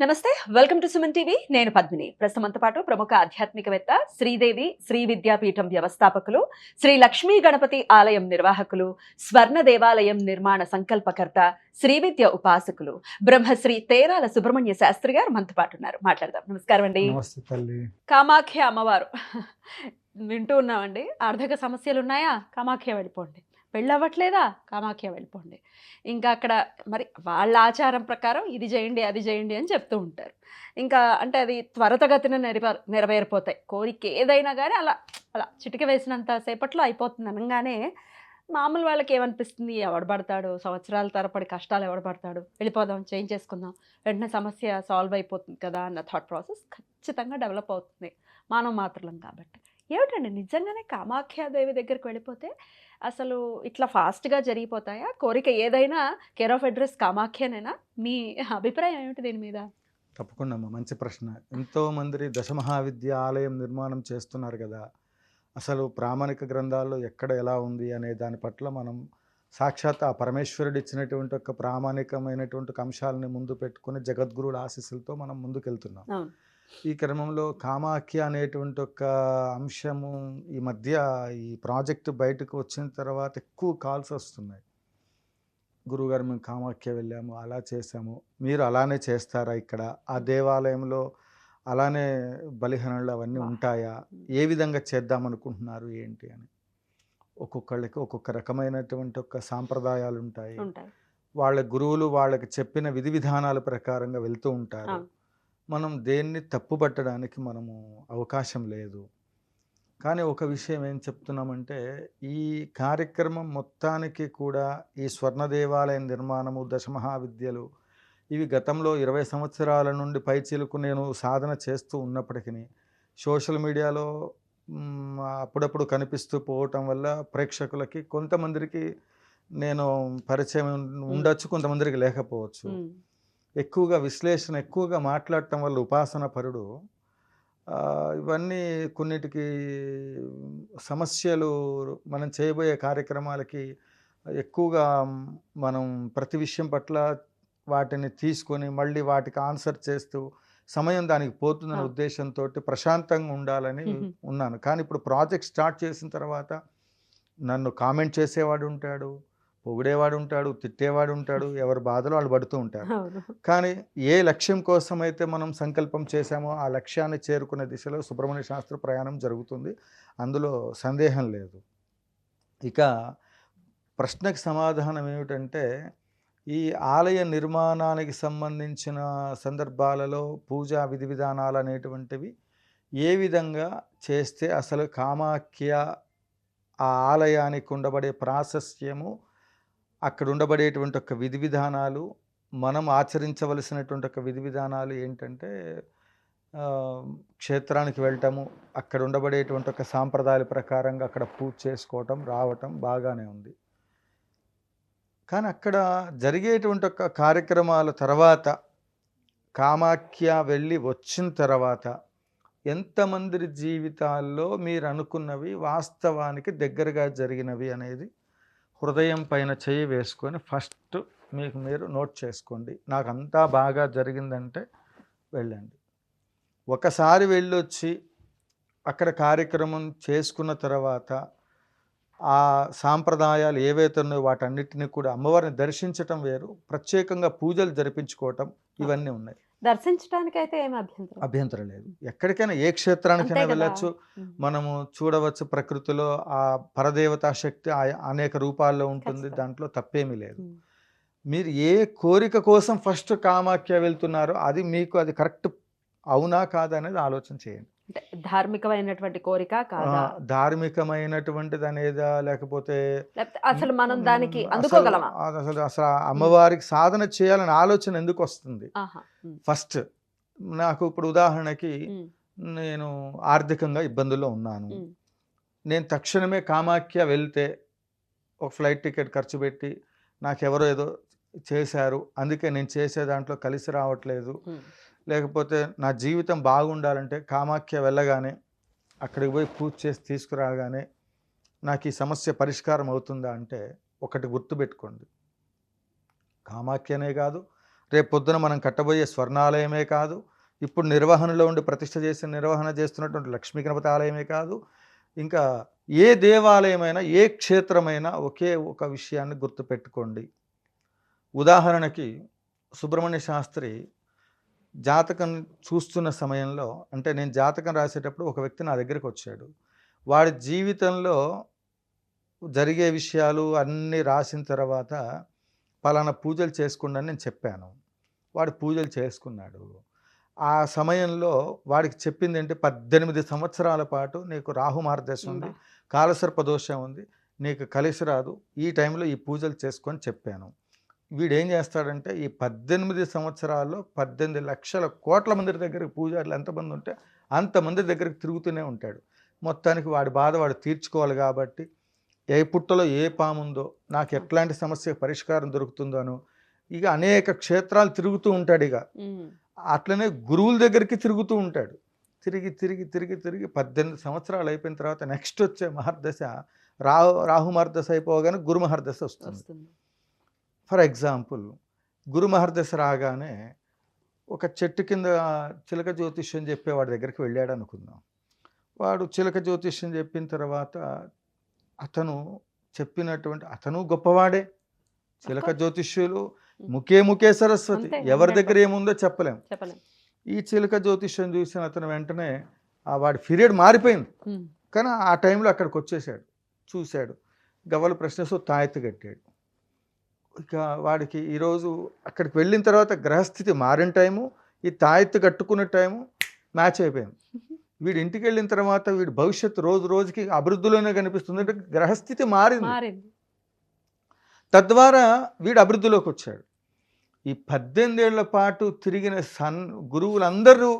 నమస్తే, welcome to Suman TV. నేను పద్మిని. ప్రస్తుతంతో పాటు ప్రముఖ ఆధ్యాత్మికవేత్త, శ్రీదేవి శ్రీ విద్యాపీఠం వ్యవస్థాపకులు, శ్రీ లక్ష్మీ గణపతి ఆలయం నిర్వాహకులు, స్వర్ణ దేవాలయం నిర్మాణ సంకల్పకర్త, శ్రీ విద్య ఉపాసకులు, బ్రహ్మశ్రీ తేరాల సుబ్రహ్మణ్య శాస్త్రి గారు మనతో పాటు ఉన్నారు. మాట్లాడదాం. నమస్కారం అండి. నమస్తే తల్లి. కామాఖ్య అమ్మవారు వింటూ ఉన్నామండి. ఆర్థిక సమస్యలు ఉన్నాయా? కామాఖ్య వెళ్ళిపోండి. పెళ్ళవ్వట్లేదా? కామాఖ్య వెళ్ళిపోండి. ఇంకా అక్కడ మరి వాళ్ళ ఆచారం ప్రకారం ఇది చేయండి, అది చేయండి అని చెప్తూ ఉంటారు. ఇంకా అంటే అది త్వరితగతిన నెరవేరిపోతాయి. కోరిక ఏదైనా కానీ అలా అలా చిటిక వేసినంత సేపట్లో అయిపోతుంది అనగానే మామూలు వాళ్ళకి ఏమనిపిస్తుంది? ఎవడు పడతాడు? సంవత్సరాల తరబడి కష్టాలు ఎవడు పడతాడు? వెళ్ళిపోదాం, చేంజ్ చేసుకుందాం, వెంటనే సమస్య సాల్వ్ అయిపోతుంది కదా అన్న థాట్ ప్రాసెస్ ఖచ్చితంగా డెవలప్ అవుతుంది మానవ మాత్రలం కాబట్టి. ఏమిటండి నిజంగానే కామాఖ్యాదేవి దగ్గరికి వెళ్ళిపోతే అసలు ఇట్లా ఫాస్ట్గా జరిగిపోతాయా? కోరిక ఏదైనా కేర్ ఆఫ్ అడ్రస్ కామాఖ్యనేనా? మీ అభిప్రాయం ఏమిటి దీని మీద? తప్పకుండా అమ్మ, మంచి ప్రశ్న. ఎంతోమంది దశమహావిద్య ఆలయం నిర్మాణం చేస్తున్నారు కదా. అసలు ప్రామాణిక గ్రంథాల్లో ఎక్కడ ఎలా ఉంది అనే దాని పట్ల మనం సాక్షాత్ ఆ పరమేశ్వరుడు ఇచ్చినటువంటి ఒక ప్రామాణికమైనటువంటి అంశాలని ముందు పెట్టుకుని జగద్గురువుల ఆశీస్సులతో మనం ముందుకెళ్తున్నాం. ఈ క్రమంలో కామాఖ్య అనేటువంటి ఒక అంశము ఈ మధ్య ఈ ప్రాజెక్టు బయటకు వచ్చిన తర్వాత ఎక్కువ కాల్స్ వస్తున్నాయి. గురువుగారు, మేము కామాఖ్య వెళ్ళాము, అలా చేసాము, మీరు అలానే చేస్తారా? ఇక్కడ ఆ దేవాలయంలో అలానే బలిహరణలు అవన్నీ ఉంటాయా? ఏ విధంగా చేద్దామనుకుంటున్నారు ఏంటి అని. ఒక్కొక్కళ్ళకి ఒక్కొక్క రకమైనటువంటి ఒక సాంప్రదాయాలు ఉంటాయి. వాళ్ళ గురువులు వాళ్ళకి చెప్పిన విధి విధానాల ప్రకారంగా వెళ్తూ ఉంటారు. మనం దేన్ని తప్పుపట్టడానికి మనము అవకాశం లేదు. కానీ ఒక విషయం ఏం చెప్తున్నామంటే, ఈ కార్యక్రమం మొత్తానికి కూడా ఈ స్వర్ణ దేవాలయం నిర్మాణము, దశమహావిద్యలు ఇవి గతంలో 20 సంవత్సరాల నుండి పైచిలుకు నేను సాధన చేస్తూ ఉన్నప్పటికీ సోషల్ మీడియాలో అప్పుడప్పుడు కనిపిస్తూ పోవటం వల్ల ప్రేక్షకులకి కొంతమందికి నేను పరిచయం ఉండొచ్చు, కొంతమందికి లేకపోవచ్చు. ఎక్కువగా విశ్లేషణ ఎక్కువగా మాట్లాడటం వల్ల ఉపాసన పరుడు ఇవన్నీ కొన్నిటికి సమస్యలు మనం చేయబోయే కార్యక్రమాలకి ఎక్కువగా మనం ప్రతి విషయం పట్ల వాటిని తీసుకొని మళ్ళీ వాటికి ఆన్సర్ చేస్తూ సమయం దానికి పోతుందనే ఉద్దేశంతో ప్రశాంతంగా ఉండాలని ఉన్నాను. కానీ ఇప్పుడు ప్రాజెక్ట్ స్టార్ట్ చేసిన తర్వాత నన్ను కామెంట్ చేసేవాడు ఉంటాడు, పొగిడేవాడు ఉంటాడు, తిట్టేవాడు ఉంటాడు, ఎవరి బాధలు వాళ్ళు పడుతూ ఉంటారు. కానీ ఏ లక్ష్యం కోసం అయితే మనం సంకల్పం చేశామో ఆ లక్ష్యాన్ని చేరుకునే దిశలో సుబ్రహ్మణ్య శాస్త్ర ప్రయాణం జరుగుతుంది. అందులో సందేహం లేదు. ఇక ప్రశ్నకు సమాధానం ఏమిటంటే, ఈ ఆలయ నిర్మాణానికి సంబంధించిన సందర్భాలలో పూజా విధి విధానాలు అనేటువంటివి ఏ విధంగా చేస్తే అసలు కామాఖ్య ఆ ఆలయానికి ఉండబడే ప్రాశస్త్యము, అక్కడ ఉండబడేటువంటి ఒక విధి విధానాలు, మనం ఆచరించవలసినటువంటి ఒక విధి విధానాలు ఏంటంటే, క్షేత్రానికి వెళ్ళటము, అక్కడ ఉండబడేటువంటి ఒక సాంప్రదాయాల ప్రకారంగా అక్కడ పూజ చేసుకోవటం, రావటం బాగానే ఉంది. కానీ అక్కడ జరిగేటువంటి ఒక కార్యక్రమాల తర్వాత కామాఖ్య వెళ్ళి వచ్చిన తర్వాత ఎంతమంది జీవితాల్లో మీరు అనుకున్నవి వాస్తవానికి దగ్గరగా జరిగినవి అనేది హృదయం పైన చేయి వేసుకొని ఫస్ట్ మీకు మీరు నోట్ చేసుకోండి. నాకు అంతా బాగా జరిగిందంటే వెళ్ళండి. ఒకసారి వెళ్ళొచ్చి అక్కడ కార్యక్రమం చేసుకున్న తర్వాత ఆ సాంప్రదాయాలు ఏవైతే ఉన్నాయో వాటన్నిటిని కూడా అమ్మవారిని దర్శించటం వేరు, ప్రత్యేకంగా పూజలు జరిపించుకోవటం ఇవన్నీ ఉన్నాయి. దర్శించడానికి అయితే ఏమి అభ్యంతరం లేదు. ఎక్కడికైనా ఏ క్షేత్రానికైనా వెళ్ళచ్చు, మనము చూడవచ్చు. ప్రకృతిలో ఆ పరదేవతా శక్తి అనేక రూపాల్లో ఉంటుంది, దాంట్లో తప్పేమీ లేదు. మీరు ఏ కోరిక కోసం ఫస్ట్ కామాఖ్య వెళ్తున్నారో అది మీకు అది కరెక్ట్ అవునా కాదా అనేది ఆలోచన చేయండి. ధార్మికమైనటువంటి కోరిక కాదా, ధార్మికమైనటువంటిది అనేదా, లేకపోతే అసలు మనం దానికి అందుకోగలమా, అసలు అమ్మవారికి సాధన చేయాలని ఆలోచన ఎందుకు వస్తుంది? ఫస్ట్ నాకు ఇప్పుడు ఉదాహరణకి నేను ఆర్థికంగా ఇబ్బందుల్లో ఉన్నాను. నేను తక్షణమే కామాఖ్య వెళ్తే ఒక ఫ్లైట్ టికెట్ ఖర్చు పెట్టి నాకెవరో ఏదో చేశారు, అందుకే నేను చేసే దాంట్లో కలిసి రావట్లేదు, లేకపోతే నా జీవితం బాగుండాలంటే కామాఖ్య వెళ్ళగానే అక్కడికి పోయి పూజ చేసి తీసుకురాగానే నాకు ఈ సమస్య పరిష్కారం అవుతుందా అంటే ఒకటి గుర్తుపెట్టుకోండి, కామాఖ్యనే కాదు రేపు పొద్దున మనం కట్టబోయే స్వర్ణాలయమే కాదు, ఇప్పుడు నిర్వహణలో ఉండి ప్రతిష్ఠ చేసిన నిర్వహణ చేస్తున్నటువంటి లక్ష్మీ గణపతి ఆలయమే కాదు, ఇంకా ఏ దేవాలయమైనా ఏ క్షేత్రమైనా ఒకే ఒక విషయాన్ని గుర్తుపెట్టుకోండి. ఉదాహరణకి సుబ్రహ్మణ్య శాస్త్రి జాతకం చూస్తున్న సమయంలో, అంటే నేను జాతకం రాసేటప్పుడు ఒక వ్యక్తి నా దగ్గరికి వచ్చాడు. వాడి జీవితంలో జరిగే విషయాలు అన్నీ రాసిన తర్వాత పలానా పూజలు చేసుకోండి అని నేను చెప్పాను. వాడు పూజలు చేసుకున్నాడు. ఆ సమయంలో వాడికి చెప్పింది ఏంటి, 18 సంవత్సరాల పాటు నీకు రాహుమార్దశ ఉంది, కాలసర్ప దోషం ఉంది, నీకు కలిసి రాదు, ఈ టైంలో ఈ పూజలు చేసుకొని చెప్పాను. వీడేం చేస్తాడంటే ఈ 18 సంవత్సరాల్లో 18 లక్షల కోట్ల మంది దగ్గరికి పూజారులు ఎంతమంది ఉంటే అంతమంది దగ్గరికి తిరుగుతూనే ఉంటాడు. మొత్తానికి వాడి బాధ వాడు తీర్చుకోవాలి కాబట్టి ఏ పుట్టలో ఏ పాముందో, నాకు ఎట్లాంటి సమస్య పరిష్కారం దొరుకుతుందోను ఇక అనేక క్షేత్రాలు తిరుగుతూ ఉంటాడు. ఇక అట్లనే గురువుల దగ్గరికి తిరుగుతూ ఉంటాడు. తిరిగి తిరిగి తిరిగి తిరిగి 18 సంవత్సరాలు అయిపోయిన తర్వాత నెక్స్ట్ వచ్చే మహర్దశ రాహు మహర్దశ అయిపోగానే గురు మహర్దశ వస్తుంది. ఫర్ ఎగ్జాంపుల్, గురు మహర్దశ రాగానే ఒక చెట్టు కింద చిలక జ్యోతిష్యం చెప్పేవాడి దగ్గరికి వెళ్ళాడు అనుకుందాం. వాడు చిలక జ్యోతిష్యం చెప్పిన తర్వాత అతను చెప్పినటువంటి అతను గొప్పవాడే. చిలక జ్యోతిష్యులు ముఖే సరస్వతి, ఎవరి దగ్గర ఏముందో చెప్పలేం. ఈ చిలక జ్యోతిష్యం చూసిన అతను వెంటనే వాడి పీరియడ్ మారిపోయింది, కానీ ఆ టైంలో అక్కడికి వచ్చేసాడు, చూశాడు, గవ్వలు ప్రశ్నతో తాయెత్తు కట్టాడు. ఇక వాడికి ఈరోజు అక్కడికి వెళ్ళిన తర్వాత గ్రహస్థితి మారిన టైము, ఈ తాయెత్తు కట్టుకున్న టైము మ్యాచ్ అయిపోయింది. వీడి ఇంటికి వెళ్ళిన తర్వాత వీడి భవిష్యత్తు రోజు రోజుకి అభివృద్ధిలోనే కనిపిస్తుంది, అంటే గ్రహస్థితి మారింది. తద్వారా వీడు అభివృద్ధిలోకి వచ్చాడు. ఈ 18 ఏళ్ల పాటు తిరిగిన గురువులందరూ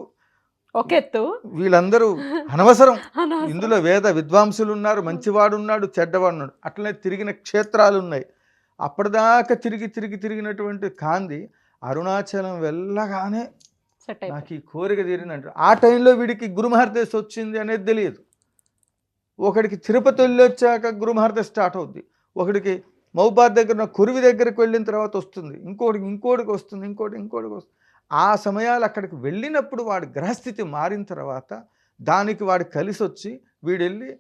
ఒకెత్తు, వీళ్ళందరూ అనవసరం. ఇందులో వేద విద్వాంసులు ఉన్నారు, మంచివాడు ఉన్నాడు, చెడ్డవాడు ఉన్నాడు, అట్లనే తిరిగిన క్షేత్రాలు ఉన్నాయి. అప్పటిదాకా తిరిగినటువంటి కాంతి అరుణాచలం వెళ్ళగానే నాకు ఈ కోరిక తీరిందంట. ఆ టైంలో వీడికి గురుమహర్దశ వచ్చింది అనేది తెలియదు. ఒకడికి తిరుపతి వెళ్ళి వచ్చాక గురుమహర్దశ స్టార్ట్ అవుద్ది, ఒకడికి మౌబాద్ దగ్గర కురువి దగ్గరికి వెళ్ళిన తర్వాత వస్తుంది, ఇంకోటికి వస్తుంది, ఇంకోటికి వస్తుంది. ఆ సమయాలు అక్కడికి వెళ్ళినప్పుడు వాడి గ్రహస్థితి మారిన తర్వాత దానికి వాడు కలిసి వచ్చి వీడు వెళ్ళి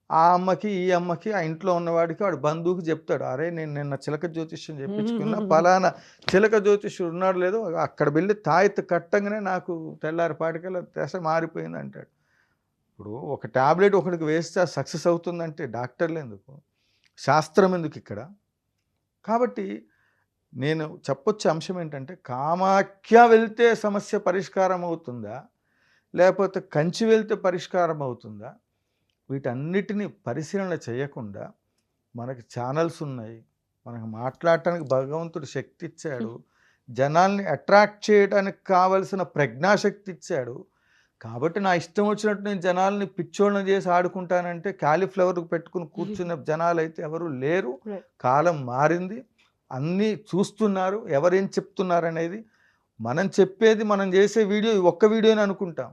ఆ అమ్మకి ఈ అమ్మకి ఆ ఇంట్లో ఉన్నవాడికి వాడు బంధువుకి చెప్తాడు, అరే నేను నిన్న చిలక జ్యోతిష్యం చెప్పించుకున్నా, పలానా చిలక జ్యోతిష్యుడు ఉన్నాడు లేదో అక్కడ వెళ్ళి తాయెత్తు కట్టంగానే నాకు తెల్లారిపాటికల్లా దశ మారిపోయింది అంటాడు. ఇప్పుడు ఒక ట్యాబ్లెట్ ఒకడికి వేస్తే సక్సెస్ అవుతుందంటే డాక్టర్లు ఎందుకు, శాస్త్రం ఎందుకు ఇక్కడ? కాబట్టి నేను చెప్పొచ్చే అంశం ఏంటంటే, కామాఖ్య వెళ్తే సమస్య పరిష్కారం అవుతుందా, లేకపోతే కంచి వెళ్తే పరిష్కారం అవుతుందా, వీటన్నిటినీ పరిశీలన చేయకుండా మనకి ఛానల్స్ ఉన్నాయి, మనకు మాట్లాడటానికి భగవంతుడు శక్తి ఇచ్చాడు, జనాల్ని అట్రాక్ట్ చేయడానికి కావలసిన ప్రజ్ఞాశక్తి ఇచ్చాడు. కాబట్టి నా ఇష్టం వచ్చినట్టు నేను జనాల్ని పిచ్చోళ్ళని చేసి ఆడుకుంటానంటే కాలీఫ్లవర్కి పెట్టుకుని కూర్చున్న జనాలు అయితే ఎవరు లేరు. కాలం మారింది, అన్నీ చూస్తున్నారు, ఎవరేం చెప్తున్నారు అనేది. మనం చెప్పేది, మనం చేసే వీడియో ఒక్క వీడియోని అనుకుంటాం,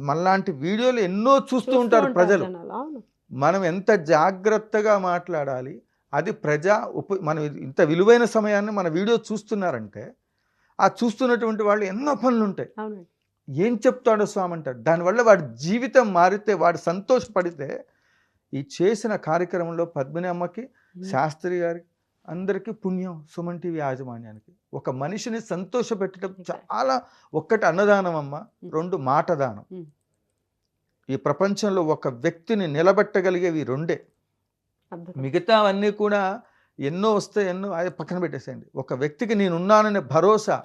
మనలాంటి వీడియోలు ఎన్నో చూస్తూ ఉంటారు ప్రజలు. మనం ఎంత జాగ్రత్తగా మాట్లాడాలి, అది మనం ఇంత విలువైన సమయాన్ని మన వీడియో చూస్తున్నారంటే ఆ చూస్తున్నటువంటి వాళ్ళు ఎన్నో పనులు ఉంటాయి. ఏం చెప్తాడో స్వామి అంటాడు. దానివల్ల వాడి జీవితం మారితే, వాడు సంతోషపడితే, ఈ చేసిన కార్యక్రమంలో పద్మిని అమ్మకి, శాస్త్రి గారికి, అందరికీ పుణ్యం, సుమన్ టీవీ యాజమాన్యానికి. ఒక మనిషిని సంతోషపెట్టడం చాలా, ఒక్కటి అన్నదానం అమ్మ, 2 మాటదానం. ఈ ప్రపంచంలో ఒక వ్యక్తిని నిలబెట్టగలిగేవి 2. మిగతావన్నీ కూడా ఎన్నో వస్తే ఎన్నో అది పక్కన పెట్టేసేయండి. ఒక వ్యక్తికి నేనున్నాననే భరోసా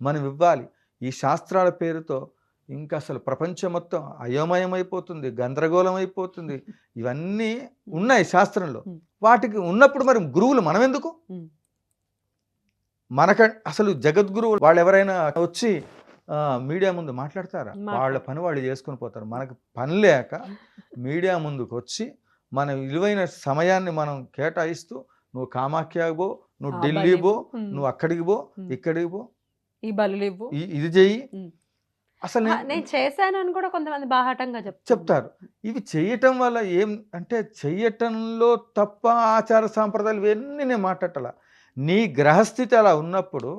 మనం ఇవ్వాలి. ఈ శాస్త్రాల పేరుతో ఇంకా అసలు ప్రపంచం మొత్తం అయోమయం అయిపోతుంది, గందరగోళం అయిపోతుంది. ఇవన్నీ ఉన్నాయి శాస్త్రంలో. వాటికి ఉన్నప్పుడు మరి గురువులు మనం ఎందుకు? అసలు జగద్గురువు వాళ్ళు ఎవరైనా వచ్చి మీడియా ముందు మాట్లాడతారా? వాళ్ళ పని వాళ్ళు చేసుకుని పోతారు. మనకు పని లేక మీడియా ముందుకు వచ్చి మన విలువైన సమయాన్ని మనం కేటాయిస్తూ, నువ్వు కామాఖ్యకు పో, నువ్వు ఢిల్లీ పో, నువ్వు అక్కడికి పో, ఇక్కడికి పో, ఈ బలులు ఇవ్వు, ఇది చెయ్యి, అసలు నేను చేశాను అని కూడా కొంతమంది బాహాటంగా చెప్తారు. ఇవి చేయటం వల్ల ఏం అంటే, చెయ్యటంలో తప్ప ఆచార సాంప్రదాయాలు ఇవన్నీ నేను మాట్లాడాల. నీ గ్రహస్థితి అలా ఉన్నప్పుడు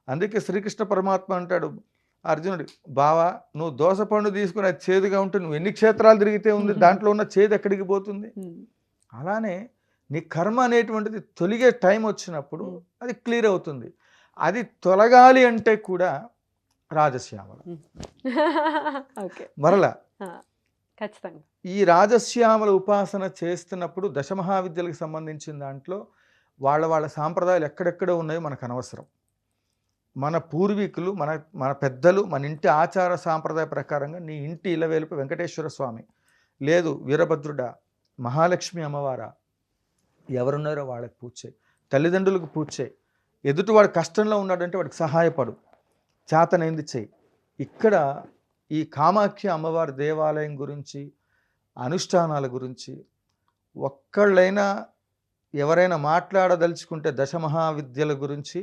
అందుకే శ్రీకృష్ణ పరమాత్మ అంటాడు అర్జునుడు, బావా నువ్వు దోస పండు తీసుకుని అది చేదుగా ఉంటే నువ్వు ఎన్ని క్షేత్రాలు తిరిగితే ఉంది, దాంట్లో ఉన్న చేదు ఎక్కడికి పోతుంది? అలానే నీ కర్మ అనేటువంటిది తొలిగే టైం వచ్చినప్పుడు అది క్లియర్ అవుతుంది. అది తొలగాలి అంటే కూడా రాజశ్యామల మరలా ఖచ్చితంగా ఈ రాజశ్యామల ఉపాసన చేస్తున్నప్పుడు దశమహావిద్యలకు సంబంధించిన దాంట్లో వాళ్ళ సాంప్రదాయాలు ఎక్కడెక్కడో ఉన్నాయో మనకు అనవసరం. మన పూర్వీకులు మన పెద్దలు మన ఇంటి ఆచార సాంప్రదాయ ప్రకారంగా నీ ఇంటి ఇలవేలుపు వెంకటేశ్వర స్వామి, లేదు వీరభద్రుడ, మహాలక్ష్మి అమ్మవార, ఎవరున్నారో వాళ్ళకి పూజ చేయి, తల్లిదండ్రులకు పూజ చేయి, ఎదుటి వాడు కష్టంలో ఉన్నాడంటే వాడికి సహాయపడు, చేతనైంది చేయి. ఇక్కడ ఈ కామాఖ్య అమ్మవారి దేవాలయం గురించి, అనుష్ఠానాల గురించి ఒక్కళ్ళైనా ఎవరైనా మాట్లాడదలుచుకుంటే దశమహావిద్యల గురించి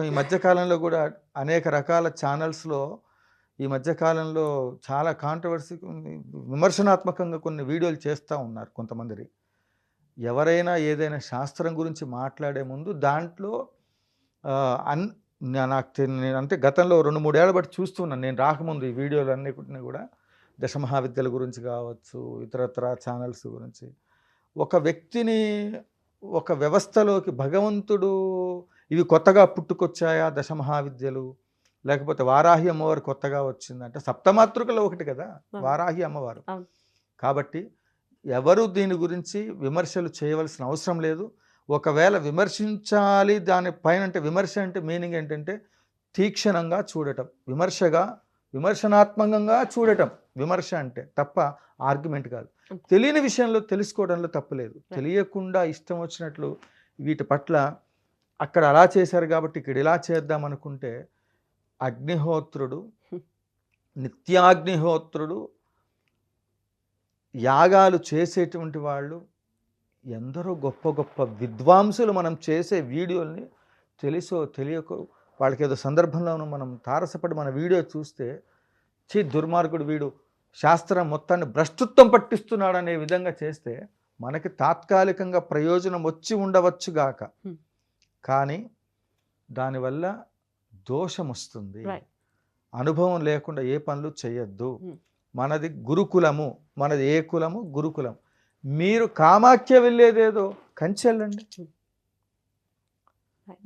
ఈ మధ్యకాలంలో కూడా అనేక రకాల ఛానల్స్లో ఈ మధ్యకాలంలో చాలా కాంట్రవర్సీ, విమర్శనాత్మకంగా కొన్ని వీడియోలు చేస్తూ ఉన్నారు కొంతమంది. ఎవరైనా ఏదైనా శాస్త్రం గురించి మాట్లాడే ముందు దాంట్లో అంటే గతంలో 2-3 ఏళ్ళ బట్టి చూస్తున్నాను నేను రాకముందు ఈ వీడియోలు అన్నిటిని కూడా, దశమహావిద్యల గురించి కావచ్చు, ఇతరత్ర ఛానల్స్ గురించి, ఒక వ్యక్తిని ఒక వ్యవస్థలోకి భగవంతుడు ఇవి కొత్తగా పుట్టుకొచ్చాయా దశమహావిద్యలు, లేకపోతే వారాహి అమ్మవారు కొత్తగా వచ్చిందంటే సప్తమాతృకలో ఒకటి కదా వారాహి అమ్మవారు. కాబట్టి ఎవరు దీని గురించి విమర్శలు చేయవలసిన అవసరం లేదు. ఒకవేళ విమర్శించాలి దానిపైన, అంటే విమర్శ అంటే మీనింగ్ ఏంటంటే తీక్షణంగా చూడటం, విమర్శనాత్మకంగా చూడటం విమర్శ అంటే, తప్ప ఆర్గ్యుమెంట్ కాదు. తెలియని విషయంలో తెలుసుకోవడంలో తప్పులేదు. తెలియకుండా ఇష్టం వచ్చినట్లు వీటి పట్ల అక్కడ అలా చేశారు కాబట్టి ఇక్కడ ఇలా చేద్దాం అనుకుంటే, అగ్నిహోత్రుడు, నిత్యాగ్నిహోత్రుడు, యాగాలు చేసేటువంటి వాళ్ళు ఎందరో గొప్ప గొప్ప విద్వాంసులు మనం చేసే వీడియోల్ని తెలుసో తెలియకో వాళ్ళకి ఏదో సందర్భంలోనూ మనం తారసపడి మన వీడియో చూస్తే, దుర్మార్గుడు వీడు శాస్త్రం మొత్తాన్ని భ్రష్టత్వం పట్టిస్తున్నాడు అనే విధంగా చేస్తే మనకి తాత్కాలికంగా ప్రయోజనం వచ్చి ఉండవచ్చుగాక, కానీ దానివల్ల దోషం వస్తుంది. అనుభవం లేకుండా ఏ పనులు చేయొద్దు. మనది గురుకులము, మనది ఏ కులము? గురుకులం. మీరు కామాఖ్య వెళ్ళేదేదో కంచి వెళ్ళండి.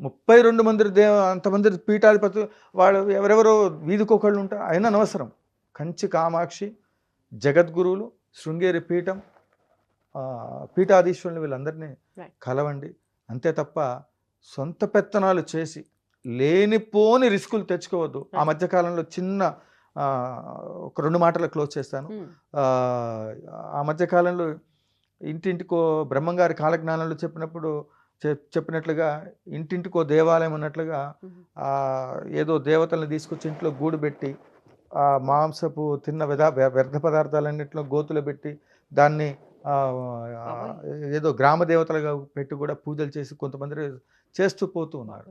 32 మంది అంతమంది పీఠాధిపతులు వాళ్ళు ఎవరెవరో వీధికొకళ్ళు ఉంటారు, అయినా అనవసరం. కంచి కామాక్షి, జగద్గురువులు, శృంగేరి పీఠం, పీఠాధీశ్వరులు వీళ్ళందరినీ కలవండి. అంతే తప్ప సొంత పెత్తనాలు చేసి లేనిపోని రిస్కులు తెచ్చుకోవద్దు. ఆ మధ్యకాలంలో చిన్న ఒక 2 మాటలు క్లోజ్ చేస్తాను. ఆ మధ్యకాలంలో ఇంటింటికో బ్రహ్మంగారి కాలజ్ఞానంలో చెప్పినట్లుగా ఇంటింటికో దేవాలయం అన్నట్లుగా ఏదో దేవతలను తీసుకొచ్చి ఇంట్లో గూడు పెట్టి ఆ మాంసపు తిన్న వ్యర్థ పదార్థాలన్నింటిలో గోతులు పెట్టి దాన్ని ఏదో గ్రామ దేవతలుగా పెట్టి కూడా పూజలు చేసి కొంతమంది చేస్తూ పోతూ ఉన్నారు.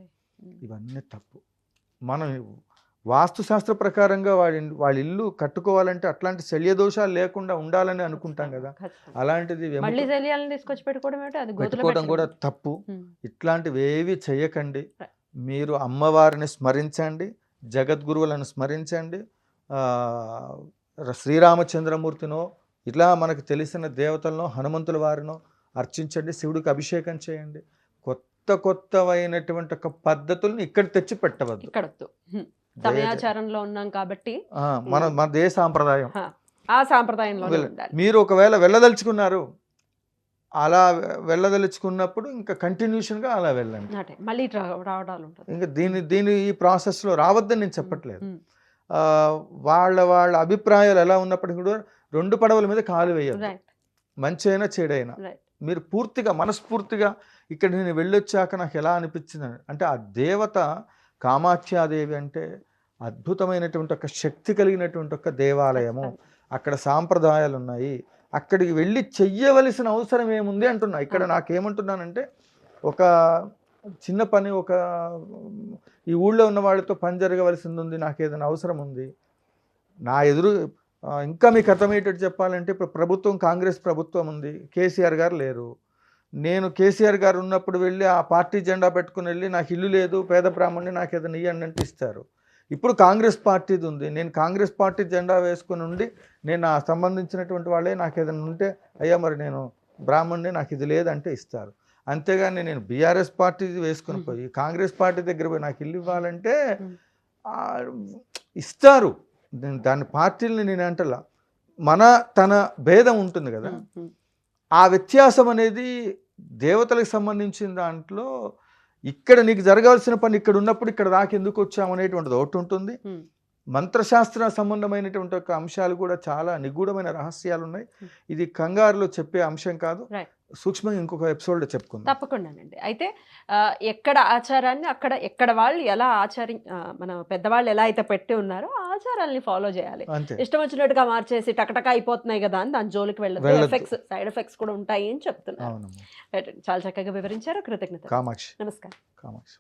ఇవన్నీ తప్పు. మనం వాస్తుశాస్త్ర ప్రకారంగా వాళ్ళ ఇల్లు కట్టుకోవాలంటే అట్లాంటి శల్య దోషాలు లేకుండా ఉండాలని అనుకుంటాం కదా, అలాంటిది పెట్టుకోవడం కూడా తప్పు. ఇట్లాంటివి ఏవి చెయ్యకండి. మీరు అమ్మవారిని స్మరించండి, జగద్గురువులను స్మరించండి, శ్రీరామచంద్రమూర్తినో ఇట్లా మనకు తెలిసిన దేవతలను హనుమంతుల వారినో అర్చించండి, శివుడికి అభిషేకం చేయండి. కొత్తవైనటువంటి ఒక పద్ధతులను ఇక్కడ తెచ్చి పెట్టవద్దు. సమయాచారంలో ఉన్నాం కాబట్టి మన దేశ సాంప్రదాయం, ఆ సాంప్రదాయంలో మీరు ఒకవేళ వెళ్ళదలుచుకున్నారు, అలా వెళ్ళదలుచుకున్నప్పుడు ఇంకా కంటిన్యూషన్గా అలా వెళ్ళండి. మళ్ళీ రావడాలు ఇంకా దీని ఈ ప్రాసెస్లో రావద్దని నేను చెప్పట్లేదు. వాళ్ళ అభిప్రాయాలు ఎలా ఉన్నప్పటికీ కూడా 2 పడవల మీద కాలు వేయద్దు. మంచి అయినా చెడైనా మీరు పూర్తిగా మనస్ఫూర్తిగా ఇక్కడ నేను వెళ్ళొచ్చాక నాకు ఎలా అనిపించింది అంటే, ఆ దేవత కామాఖ్యాదేవి అంటే అద్భుతమైనటువంటి ఒక శక్తి కలిగినటువంటి ఒక దేవాలయము. అక్కడ సాంప్రదాయాలు ఉన్నాయి, అక్కడికి వెళ్ళి చెయ్యవలసిన అవసరం ఏముంది అంటున్నా. ఇక్కడ నాకేమంటున్నానంటే, ఒక చిన్న పని, ఈ ఊళ్ళో ఉన్న వాళ్ళతో పని జరగవలసింది ఉంది, నాకు ఏదైనా అవసరం ఉంది, నా ఎదురు ఇంకా మీకు అర్థమయ్యేటట్టు చెప్పాలంటే, ఇప్పుడు ప్రభుత్వం కాంగ్రెస్ ప్రభుత్వం ఉంది, కేసీఆర్ గారు లేరు, నేను కేసీఆర్ గారు ఉన్నప్పుడు వెళ్ళి ఆ పార్టీ జెండా పెట్టుకుని వెళ్ళి నాకు ఇల్లు లేదు పేద బ్రాహ్మణ్ణి నాకు ఏదైనా ఇవ్వండి అంటే ఇస్తారు. ఇప్పుడు కాంగ్రెస్ పార్టీది ఉంది, నేను కాంగ్రెస్ పార్టీ జెండా వేసుకుని ఉండి నేను ఆ సంబంధించినటువంటి వాళ్ళే నాకు ఏదైనా ఉంటే అయ్యా మరి నేను బ్రాహ్మణ్ణి నాకు ఇది లేదంటే ఇస్తారు. అంతేగాని నేను బీఆర్ఎస్ పార్టీ వేసుకుని పోయి కాంగ్రెస్ పార్టీ దగ్గర పోయి నాకు ఇల్లు ఇవ్వాలంటే ఆ, ఇస్తారు. దాని పార్టీలని నేను అంటలా, మన తన భేదం ఉంటుంది కదా, ఆ వ్యత్యాసం అనేది దేవతలకు సంబంధించిన దాంట్లో ఇక్కడ నీకు జరగాల్సిన పని ఇక్కడ ఉన్నప్పుడు ఇక్కడ దాకా ఎందుకు వచ్చామనేటువంటిది ఒకటి ఉంటుంది. మంత్రశాస్త్ర సంబంధమైనటువంటి ఒక అంశాలు కూడా చాలా నిగూఢమైన రహస్యాలు ఉన్నాయి. ఇది కంగారులో చెప్పే అంశం కాదు, సూక్ష్మంగా ఇంకొక ఎపిసోడ్లో చెప్పుకుందాం. తప్పకుండానండి. అయితే ఎక్కడ ఆచారాన్ని అక్కడ ఎక్కడ వాళ్ళు ఎలా మన పెద్దవాళ్ళు ఎలా అయితే పెట్టి ఉన్నారో ఆ ఆచారాలని ఫాలో చేయాలి. అంతే, ఇష్టం వచ్చినట్టుగా మార్చేసి టకటకా అయిపోతున్నాయి కదా అని దాని జోలికి వెళ్ళదు. ఎఫెక్ట్స్, సైడ్ ఎఫెక్ట్స్ కూడా ఉంటాయి అని చెప్తున్నారు. అవునమ్మా. చాలా చక్కగా వివరించారు. కృతజ్ఞత. కామాక్షి. నమస్కారం. కామాక్షి.